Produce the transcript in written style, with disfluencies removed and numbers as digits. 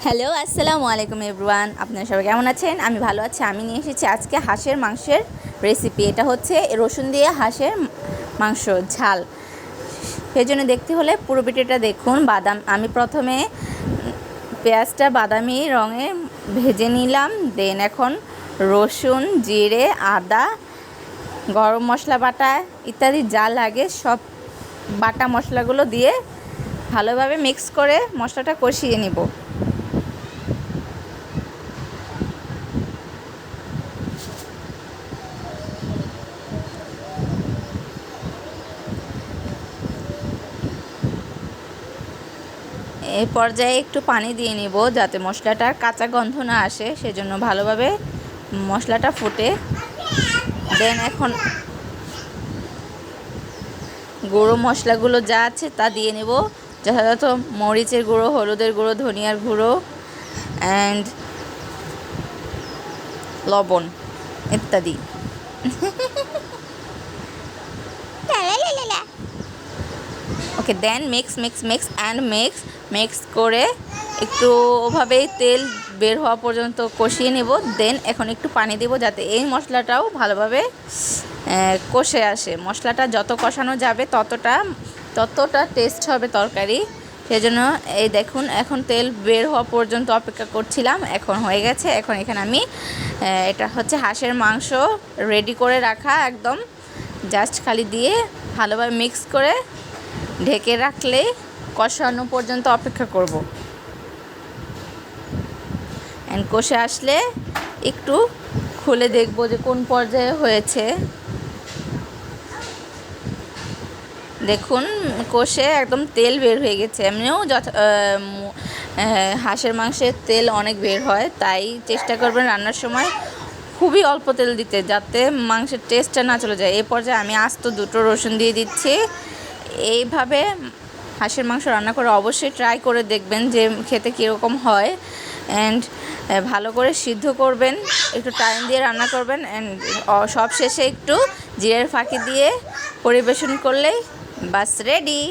Hello, আসসালামু আলাইকুম everyone. আপনারা সবাই কেমন আছেন? আমি ভালো আছি। আমি নিয়ে এসেছি আজকে হাঁসের মাংসের রেসিপি। এটা হচ্ছে রসুন দিয়ে হাঁসের মাংস ঝাল। সেই জন্য দেখতে হলে পুরো ভিডিওটা দেখুন। আমি প্রথমে পেঁয়াজটা বাদামি রঙে ভেজে নিলাম। দেন এখন রসুন, জিরে, আদা, গরম মশলা বাটা ইত্যাদি যা লাগে সব বাটা মশলাগুলো দিয়ে ভালোভাবে মিক্স করে মশলাটা কষিয়ে নিব। এই পর্যায়ে একটু পানি দিয়ে নিব যাতে মশলাটার কাঁচা গন্ধ না আসে, সেজন্য ভালোভাবে মশলাটা ফুটে। দেন এখন গুঁড়ো মশলাগুলো যা আছে তা দিয়ে নেব, যথাযথ মরিচের গুঁড়ো, হলুদের গুঁড়ো, ধনিয়ার গুঁড়ো অ্যান্ড লবণ ইত্যাদি। ওকে, দেন মিক্স করে একটু ওভাবেই তেল বের হওয়া পর্যন্ত কষিয়ে নেব। দেন এখন একটু পানি দেব যাতে এই মশলাটাও ভালোভাবে কষে আসে। মশলাটা যত কষানো যাবে ততটা টেস্ট হবে তরকারি। সেজন্য এই দেখুন, এখন তেল বের হওয়া পর্যন্ত অপেক্ষা করছিলাম। এখন হয়ে গেছে। এখন এখানে আমি এটা হচ্ছে হাঁসের মাংস রেডি করে রাখা, একদম জাস্ট খালি দিয়ে ভালোভাবে মিক্স করে ঢেকে রাখলে কষানো পর্যন্ত অপেক্ষা করব। অ্যান্ড কষে আসলে একটু খুলে দেখব যে কোন পর্যায়ে হয়েছে। দেখুন, কষে একদম তেল বের হয়ে গেছে। এমনিও হাঁসের মাংসের তেল অনেক বের হয়, তাই চেষ্টা করবেন রান্নার সময় খুবই অল্প তেল দিতে, যাতে মাংসের টেস্টটা না চলে যায়। এই পর্যায়ে আমি আস্ত 2টো রসুন দিয়ে দিচ্ছি। এইভাবে হাঁসের মাংস রান্না করে অবশ্যই ট্রাই করে দেখবেন যে খেতে কীরকম হয়। অ্যান্ড ভালো করে সিদ্ধ করবেন, একটু টাইম দিয়ে রান্না করবেন। অ্যান্ড সব শেষে একটু জিরের ফাঁকি দিয়ে পরিবেশন করলেই বাস রেডি।